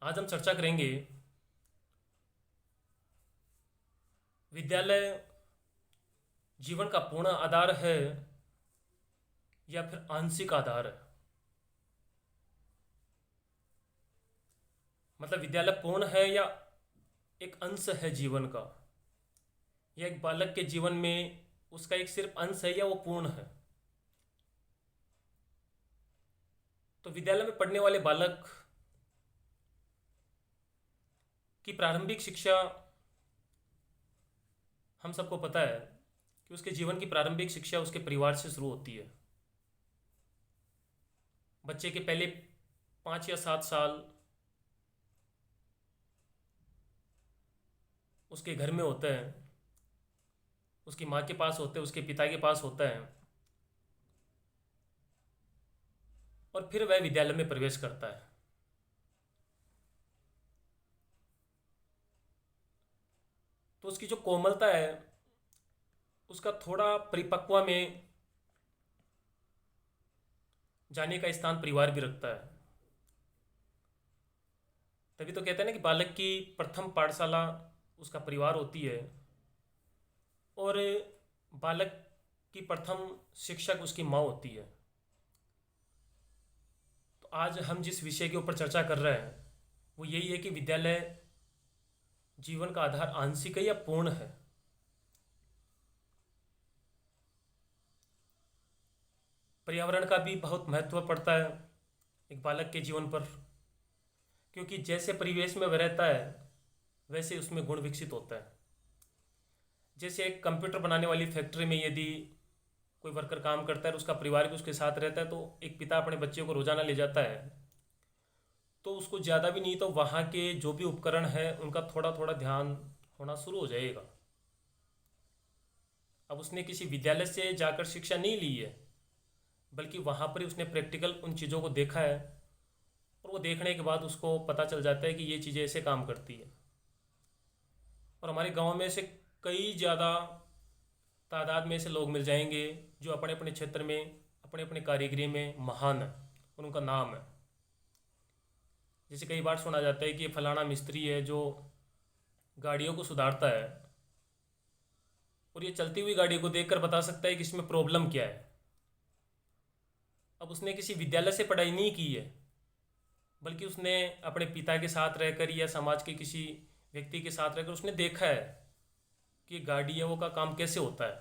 आज हम चर्चा करेंगे विद्यालय जीवन का पूर्ण आधार है या फिर आंशिक आधार है। मतलब विद्यालय पूर्ण है या एक अंश है जीवन का, या एक बालक के जीवन में उसका एक सिर्फ अंश है या वो पूर्ण है। तो विद्यालय में पढ़ने वाले बालक की प्रारंभिक शिक्षा, हम सबको पता है कि उसके जीवन की प्रारंभिक शिक्षा उसके परिवार से शुरू होती है। बच्चे के पहले 5 या 7 साल उसके घर में होते हैं, उसकी माँ के पास होते हैं, उसके पिता के पास होता है, और फिर वह विद्यालय में प्रवेश करता है। तो उसकी जो कोमलता है, उसका थोड़ा परिपक्व में जाने का स्थान परिवार भी रखता है। तभी तो कहते हैं ना कि बालक की प्रथम पाठशाला उसका परिवार होती है, और बालक की प्रथम शिक्षक उसकी माँ होती है। तो आज हम जिस विषय के ऊपर चर्चा कर रहे हैं वो यही है कि विद्यालय जीवन का आधार आंशिक है या पूर्ण है। पर्यावरण का भी बहुत महत्व पड़ता है एक बालक के जीवन पर, क्योंकि जैसे परिवेश में वह रहता है वैसे उसमें गुण विकसित होता है। जैसे एक कंप्यूटर बनाने वाली फैक्ट्री में यदि कोई वर्कर काम करता है और उसका परिवार भी उसके साथ रहता है, तो एक पिता अपने बच्चे को रोजाना ले जाता है, तो उसको ज़्यादा भी नहीं तो वहाँ के जो भी उपकरण है उनका थोड़ा थोड़ा ध्यान होना शुरू हो जाएगा। अब उसने किसी विद्यालय से जाकर शिक्षा नहीं ली है, बल्कि वहाँ पर ही उसने प्रैक्टिकल उन चीज़ों को देखा है, और वो देखने के बाद उसको पता चल जाता है कि ये चीज़ें ऐसे काम करती है। और हमारे गांव में से कई ज़्यादा तादाद में ऐसे लोग मिल जाएंगे जो अपने अपने क्षेत्र में, अपने अपने कारीगरी में महान है और उनका नाम है। जैसे कई बार सुना जाता है कि ये फलाना मिस्त्री है जो गाड़ियों को सुधारता है, और ये चलती हुई गाड़ी को देखकर बता सकता है कि इसमें प्रॉब्लम क्या है। अब उसने किसी विद्यालय से पढ़ाई नहीं की है, बल्कि उसने अपने पिता के साथ रहकर या समाज के किसी व्यक्ति के साथ रहकर उसने देखा है कि गाड़ियों का काम कैसे होता है।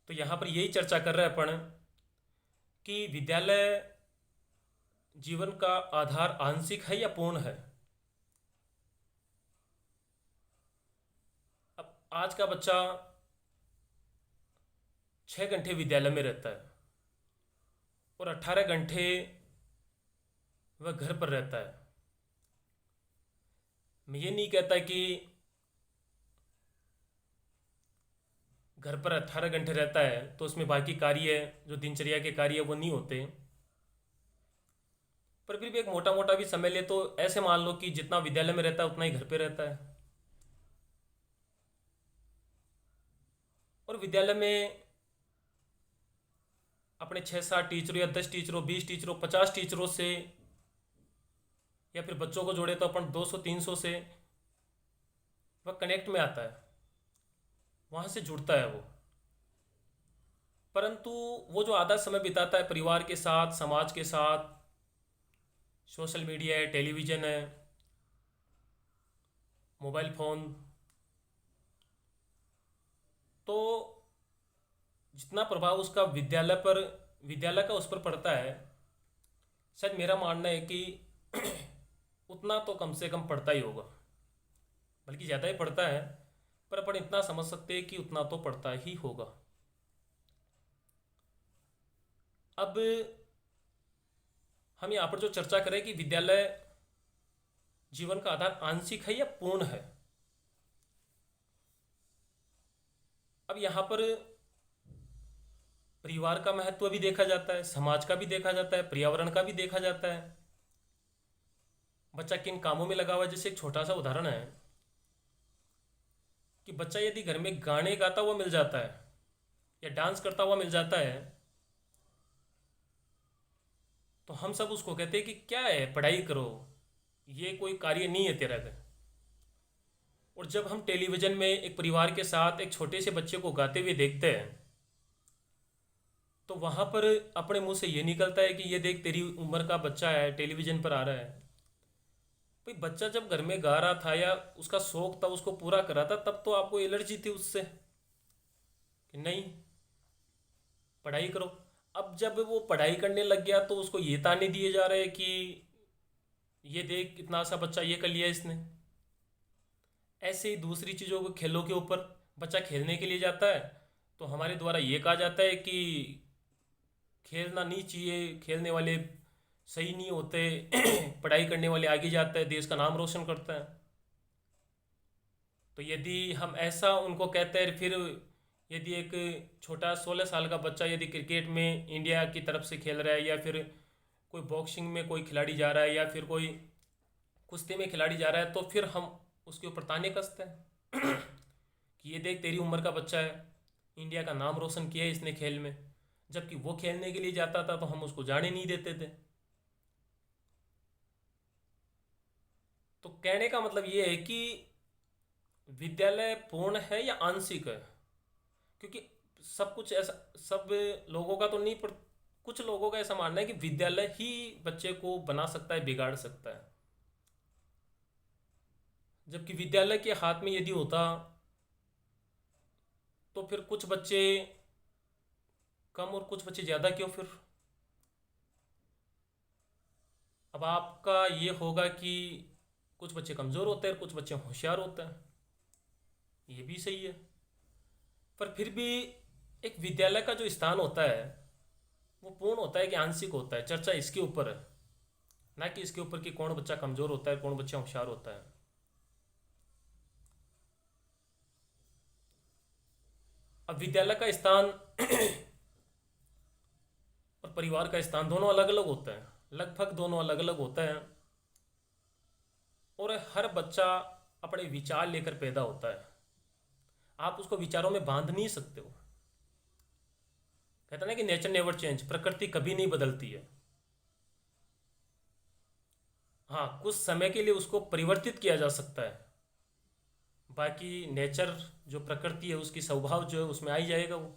तो यहाँ पर यही चर्चा कर रहे हैं अपन कि विद्यालय जीवन का आधार आंशिक है या पूर्ण है। अब आज का बच्चा 6 घंटे विद्यालय में रहता है और 18 घंटे वह घर पर रहता है। मैं ये नहीं कहता कि घर पर 18 घंटे रहता है तो उसमें बाकी कार्य, जो दिनचर्या के कार्य वो नहीं होते, पर फिर भी एक मोटा मोटा भी समय ले तो ऐसे मान लो कि जितना विद्यालय में रहता है उतना ही घर पे रहता है। और विद्यालय में अपने 6-7 टीचरों या 10 टीचरों, 20 टीचरों, 50 टीचरों से, या फिर बच्चों को जोड़े तो अपन 200-300 से वह कनेक्ट में आता है, वहाँ से जुड़ता है वो। परंतु वो जो आधा समय बिताता है परिवार के साथ, समाज के साथ, सोशल मीडिया है, टेलीविज़न है, मोबाइल फ़ोन, तो जितना प्रभाव उसका विद्यालय का उस पर पड़ता है, शायद मेरा मानना है कि उतना तो कम से कम पड़ता ही होगा, बल्कि ज़्यादा ही पड़ता है। पर अपन इतना समझ सकते हैं कि उतना तो पड़ता ही होगा। अब हम यहाँ पर जो चर्चा करें कि विद्यालय जीवन का आधार आंशिक है या पूर्ण है। अब यहाँ पर परिवार का महत्व भी देखा जाता है, समाज का भी देखा जाता है, पर्यावरण का भी देखा जाता है, बच्चा किन कामों में लगा हुआ है। जैसे एक छोटा सा उदाहरण है कि बच्चा यदि घर में गाने गाता हुआ मिल जाता है या डांस करता हुआ मिल जाता है, तो तो हम सब उसको कहते हैं कि क्या है, पढ़ाई करो, ये कोई कार्य नहीं है तेरा का। और जब हम टेलीविज़न में एक परिवार के साथ एक छोटे से बच्चे को गाते हुए देखते हैं, तो वहाँ पर अपने मुंह से ये निकलता है कि ये देख तेरी उम्र का बच्चा है, टेलीविज़न पर आ रहा है। भाई बच्चा जब घर में गा रहा था या उसका शौक था उसको पूरा कर रहा था, तब तो आपको एलर्जी थी उससे कि नहीं, पढ़ाई करो। अब जब वो पढ़ाई करने लग गया तो उसको ये ताने दिए जा रहे हैं कि ये देख कितना सा बच्चा ये कर लिया इसने। ऐसे ही दूसरी चीज़ों को, खेलों के ऊपर बच्चा खेलने के लिए जाता है तो हमारे द्वारा ये कहा जाता है कि खेलना नहीं चाहिए, खेलने वाले सही नहीं होते, पढ़ाई करने वाले आगे जाता है, देश का नाम रोशन करता है। तो यदि हम ऐसा उनको कहते हैं, फिर यदि एक छोटा 16 साल का बच्चा यदि क्रिकेट में इंडिया की तरफ से खेल रहा है, या फिर कोई बॉक्सिंग में कोई खिलाड़ी जा रहा है, या फिर कोई कुश्ती में खिलाड़ी जा रहा है, तो फिर हम उसके ऊपर ताने कसते हैं कि ये देख तेरी उम्र का बच्चा है, इंडिया का नाम रोशन किया है इसने खेल में। जबकि वो खेलने के लिए जाता था तो हम उसको जाने नहीं देते थे। तो कहने का मतलब ये है कि विद्यालय पूर्ण है या आंशिक है, क्योंकि सब कुछ ऐसा, सब लोगों का तो नहीं, पर कुछ लोगों का ऐसा मानना है कि विद्यालय ही बच्चे को बना सकता है, बिगाड़ सकता है। जबकि विद्यालय के हाथ में यदि होता तो फिर कुछ बच्चे कम और कुछ बच्चे ज़्यादा क्यों फिर। अब आपका ये होगा कि कुछ बच्चे कमज़ोर होते हैं और कुछ बच्चे होशियार होते हैं, ये भी सही है। पर फिर भी एक विद्यालय का जो स्थान होता है वो पूर्ण होता है कि आंशिक होता है, चर्चा इसके ऊपर है, ना कि इसके ऊपर कि कौन बच्चा कमज़ोर होता है, कौन बच्चा होशियार होता है। अब विद्यालय का स्थान और परिवार का स्थान दोनों अलग अलग होता है, लगभग दोनों अलग अलग होता है। और हर बच्चा अपने विचार लेकर पैदा होता है, आप उसको विचारों में बांध नहीं सकते हो। कहते हैं ना कि नेचर नेवर चेंज, प्रकृति कभी नहीं बदलती है। हाँ, कुछ समय के लिए उसको परिवर्तित किया जा सकता है, बाकी नेचर जो प्रकृति है उसकी स्वभाव जो है उसमें आ ही जाएगा वो।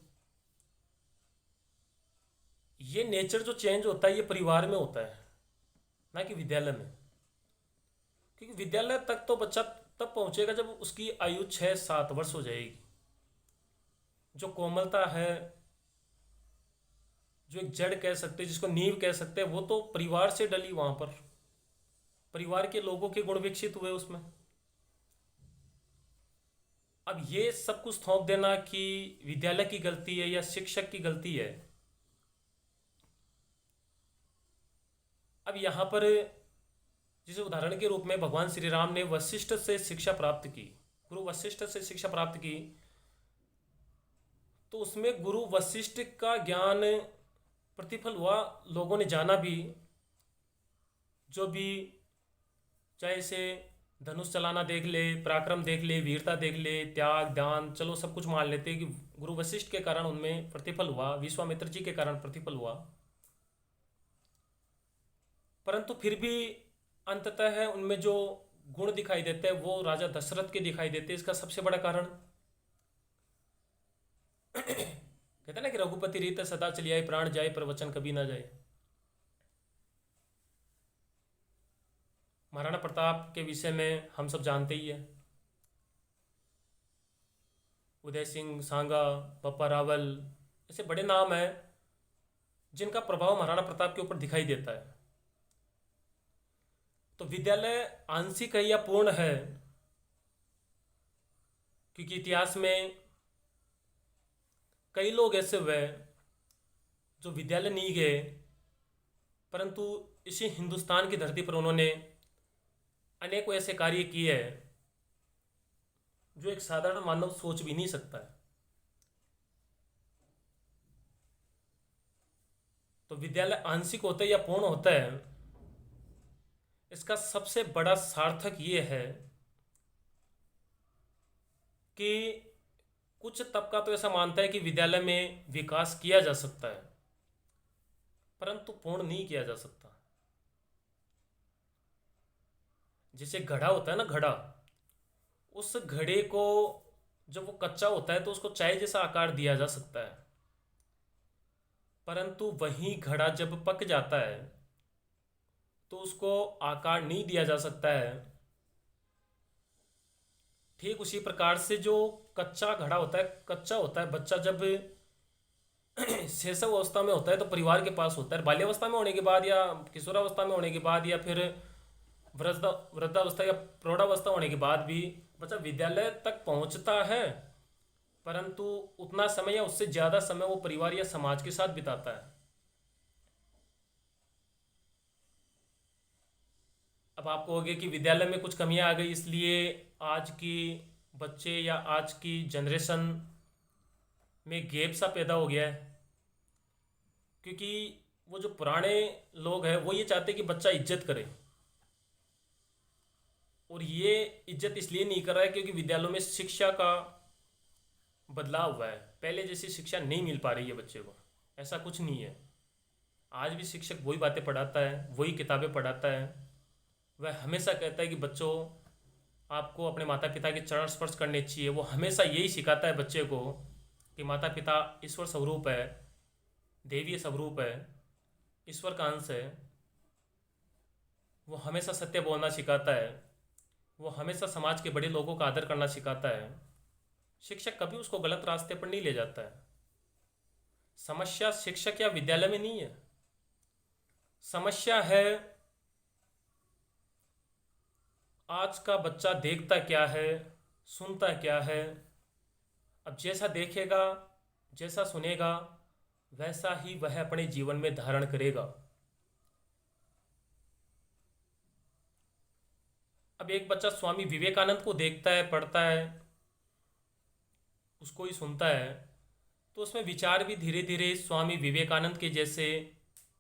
ये नेचर जो चेंज होता है ये परिवार में होता है, ना कि विद्यालय में। क्योंकि विद्यालय तक तो बच्चा तब पहुंचेगा जब उसकी आयु 6-7 वर्ष हो जाएगी। जो कोमलता है, जो एक जड़ कह सकते हैं, जिसको नींव कह सकते हैं, वो तो परिवार से डली, वहां पर परिवार के लोगों के गुण विकसित हुए उसमें। अब ये सब कुछ थोप देना कि विद्यालय की गलती है या शिक्षक की गलती है, अब यहाँ पर जिसे उदाहरण के रूप में भगवान श्री राम ने वशिष्ठ से शिक्षा प्राप्त की, गुरु वशिष्ठ से शिक्षा प्राप्त की, तो उसमें गुरु वशिष्ठ का ज्ञान प्रतिफल हुआ, लोगों ने जाना भी। जो भी, चाहे से धनुष चलाना देख ले, पराक्रम देख ले, वीरता देख ले, त्याग दान, चलो सब कुछ मान लेते कि गुरु वशिष्ठ के कारण उनमें प्रतिफल हुआ, विश्वामित्र जी के कारण प्रतिफल हुआ। परंतु फिर भी अंततः है उनमें जो गुण दिखाई देते हैं वो राजा दशरथ के दिखाई देते हैं। इसका सबसे बड़ा कारण कहते हैं ना कि रघुपति रीत सदा चली आए, प्राण जाए पर वचन कभी ना जाए। महाराणा प्रताप के विषय में हम सब जानते ही है, उदय सिंह सांगा, बप्पा रावल, ऐसे बड़े नाम हैं जिनका प्रभाव महाराणा प्रताप के ऊपर दिखाई देता है। तो विद्यालय आंशिक है या पूर्ण है, क्योंकि इतिहास में कई लोग ऐसे हुए जो विद्यालय नहीं गए, परंतु इसी हिंदुस्तान की धरती पर उन्होंने अनेकों ऐसे कार्य किए हैं जो एक साधारण मानव सोच भी नहीं सकता है। तो विद्यालय आंशिक होता है या पूर्ण होता है, इसका सबसे बड़ा सार्थक ये है कि कुछ तबका तो ऐसा मानता है कि विद्यालय में विकास किया जा सकता है, परंतु पूर्ण नहीं किया जा सकता। जैसे घड़ा होता है ना, घड़ा, उस घड़े को जब वो कच्चा होता है तो उसको चाय जैसा आकार दिया जा सकता है, परंतु वही घड़ा जब पक जाता है तो उसको आकार नहीं दिया जा सकता है। ठीक उसी प्रकार से जो कच्चा घड़ा होता है, कच्चा होता है, बच्चा जब शैशव अवस्था में होता है तो परिवार के पास होता है, बाल्यावस्था में होने के बाद या किशोरावस्था में होने के बाद या फिर वृद्धावस्था या प्रौढ़ावस्था होने के बाद भी बच्चा विद्यालय तक पहुंचता है, परंतु उतना समय या उससे ज़्यादा समय वो परिवार या समाज के साथ बिताता है। अब आप कहोगे कि विद्यालय में कुछ कमियां आ गई इसलिए आज की बच्चे या आज की जनरेशन में गैप सा पैदा हो गया है, क्योंकि वो जो पुराने लोग हैं वो ये चाहते हैं कि बच्चा इज्जत करे, और ये इज्जत इसलिए नहीं कर रहा है क्योंकि विद्यालयों में शिक्षा का बदलाव हुआ है। पहले जैसी शिक्षा नहीं मिल पा रही है बच्चे को, ऐसा कुछ नहीं है। आज भी शिक्षक वही बातें पढ़ाता है, वही किताबें पढ़ाता है। वह हमेशा कहता है कि बच्चों, आपको अपने माता पिता के चरण स्पर्श करने चाहिए। वो हमेशा यही सिखाता है बच्चे को कि माता पिता ईश्वर स्वरूप है, देवीय स्वरूप है, ईश्वर का अंश है। वो हमेशा सत्य बोलना सिखाता है, वो हमेशा समाज के बड़े लोगों का आदर करना सिखाता है। शिक्षक कभी उसको गलत रास्ते पर नहीं ले जाता है। समस्या शिक्षक या विद्यालय में नहीं है, समस्या है आज का बच्चा देखता क्या है, सुनता क्या है। अब जैसा देखेगा, जैसा सुनेगा, वैसा ही वह अपने जीवन में धारण करेगा। अब एक बच्चा स्वामी विवेकानंद को देखता है, पढ़ता है, उसको ही सुनता है, तो उसमें विचार भी धीरे धीरे स्वामी विवेकानंद के जैसे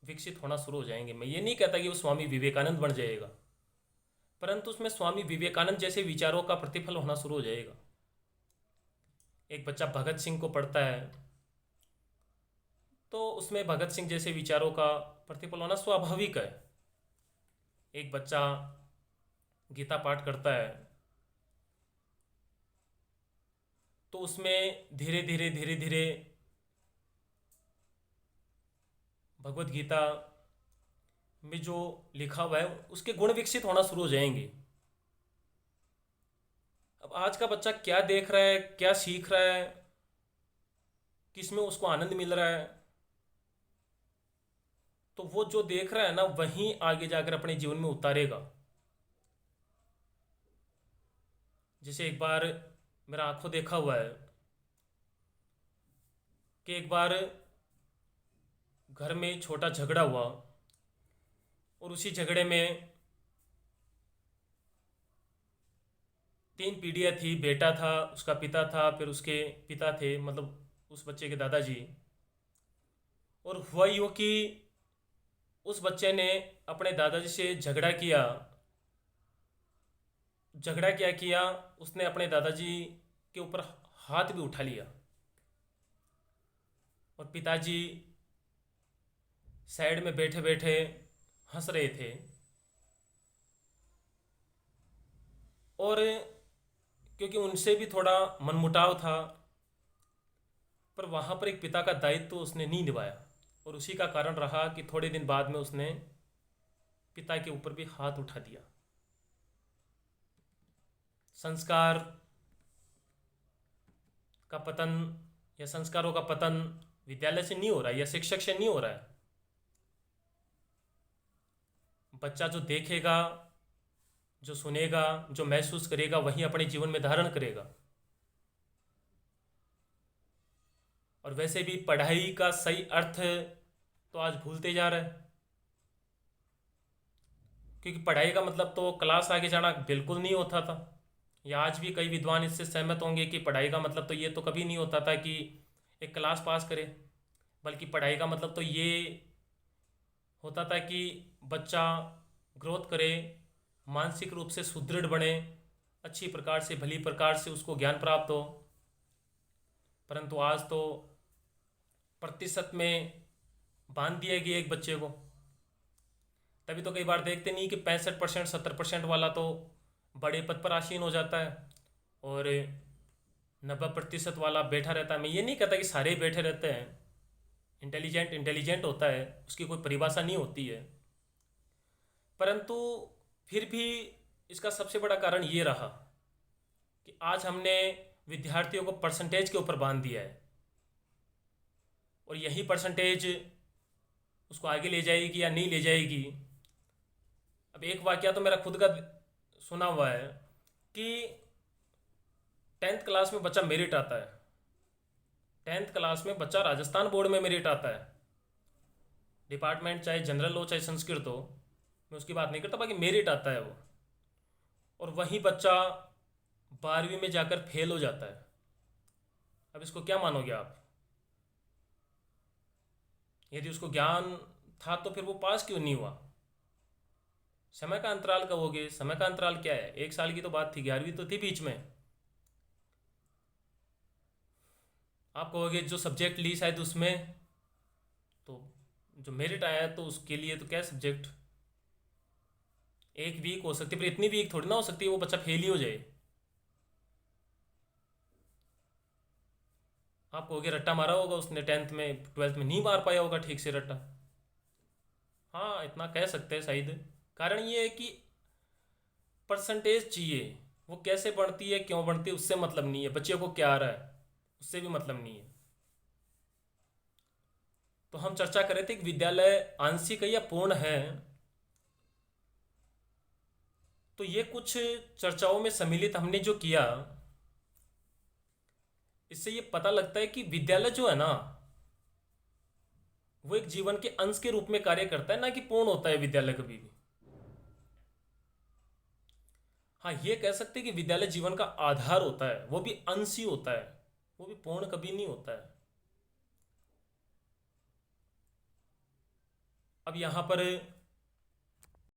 विकसित होना शुरू हो जाएंगे। मैं ये नहीं कहता कि वो स्वामी विवेकानंद बन जाएगा, परंतु उसमें स्वामी विवेकानंद जैसे विचारों का प्रतिफल होना शुरू हो जाएगा। एक बच्चा भगत सिंह को पढ़ता है तो उसमें भगत सिंह जैसे विचारों का प्रतिफल होना स्वाभाविक है। एक बच्चा गीता पाठ करता है तो उसमें धीरे धीरे धीरे धीरे भगवत गीता में जो लिखा हुआ है उसके गुण विकसित होना शुरू हो जाएंगे। अब आज का बच्चा क्या देख रहा है, क्या सीख रहा है, किसमें उसको आनंद मिल रहा है, तो वो जो देख रहा है ना वहीं आगे जाकर अपने जीवन में उतारेगा। जैसे एक बार मेरा आंखों देखा हुआ है कि एक बार घर में छोटा झगड़ा हुआ और उसी झगड़े में 3 पीढ़ियाँ थी। बेटा था, उसका पिता था, फिर उसके पिता थे, मतलब उस बच्चे के दादाजी। और हुआ यूँ कि उस बच्चे ने अपने दादाजी से झगड़ा किया। झगड़ा क्या किया, उसने अपने दादाजी के ऊपर हाथ भी उठा लिया और पिताजी साइड में बैठे बैठे हंस रहे थे। और क्योंकि उनसे भी थोड़ा मनमुटाव था, पर वहाँ पर एक पिता का दायित्व तो उसने नहीं निभाया, और उसी का कारण रहा कि थोड़े दिन बाद में उसने पिता के ऊपर भी हाथ उठा दिया। संस्कार का पतन या संस्कारों का पतन विद्यालय से नहीं हो रहा है या शिक्षक से नहीं हो रहा है। बच्चा जो देखेगा, जो सुनेगा, जो महसूस करेगा, वही अपने जीवन में धारण करेगा। और वैसे भी पढ़ाई का सही अर्थ तो आज भूलते जा रहे हैं, क्योंकि पढ़ाई का मतलब तो क्लास आगे जाना बिल्कुल नहीं होता था। या आज भी कई विद्वान इससे सहमत होंगे कि पढ़ाई का मतलब तो ये तो कभी नहीं होता था कि एक क्लास पास करे, बल्कि पढ़ाई का मतलब तो ये होता था कि बच्चा ग्रोथ करे, मानसिक रूप से सुदृढ़ बने, अच्छी प्रकार से, भली प्रकार से उसको ज्ञान प्राप्त हो। परंतु आज तो प्रतिशत में बांध दिया गया एक बच्चे को। तभी तो कई बार देखते नहीं कि 65% 70% वाला तो बड़े पद पर आसीन हो जाता है, और 90% वाला बैठा रहता है। मैं ये नहीं कहता कि सारे ही बैठे रहते हैं। इंटेलिजेंट इंटेलिजेंट होता है, उसकी कोई परिभाषा नहीं होती है। परंतु फिर भी इसका सबसे बड़ा कारण ये रहा कि आज हमने विद्यार्थियों को परसेंटेज के ऊपर बांध दिया है, और यही परसेंटेज उसको आगे ले जाएगी या नहीं ले जाएगी। अब एक वाकया तो मेरा खुद का सुना हुआ है कि 10th क्लास में बच्चा मेरिट आता है। 10th क्लास में बच्चा राजस्थान बोर्ड में मेरिट आता है। डिपार्टमेंट चाहे जनरल हो चाहे संस्कृत हो, मैं उसकी बात नहीं करता, बाकी मेरिट आता है वो। और वही बच्चा 12वीं में जाकर फेल हो जाता है। अब इसको क्या मानोगे आप? यदि उसको ज्ञान था तो फिर वो पास क्यों नहीं हुआ? समय का अंतराल कहोगे, समय का अंतराल क्या है? 1 साल की तो बात थी, 11वीं तो थी बीच में। आप कहोगे जो सब्जेक्ट ली शायद उसमें तो जो मेरिट आया है तो उसके लिए तो क्या सब्जेक्ट, एक वीक हो सकती है, पर इतनी वीक थोड़ी ना हो सकती है वो बच्चा फेल ही हो जाए। आप कहोगे रट्टा मारा होगा उसने 10th में, 12th में नहीं मार पाया होगा ठीक से रट्टा। हाँ, इतना कह सकते हैं शायद। कारण ये है कि परसेंटेज चाहिए, वो कैसे बढ़ती है क्यों बढ़ती है उससे मतलब नहीं है, बच्चे को क्या आ रहा है उससे भी मतलब नहीं है। तो हम चर्चा कर रहे थे कि विद्यालय आंशिक है या पूर्ण है। तो ये कुछ चर्चाओं में सम्मिलित हमने जो किया, इससे ये पता लगता है कि विद्यालय जो है ना, वो एक जीवन के अंश के रूप में कार्य करता है, ना कि पूर्ण होता है विद्यालय कभी भी। हाँ, ये कह सकते हैं कि विद्यालय जीवन का आधार होता है, वो भी अंश ही होता है, वो भी पूर्ण कभी नहीं होता है। अब यहाँ पर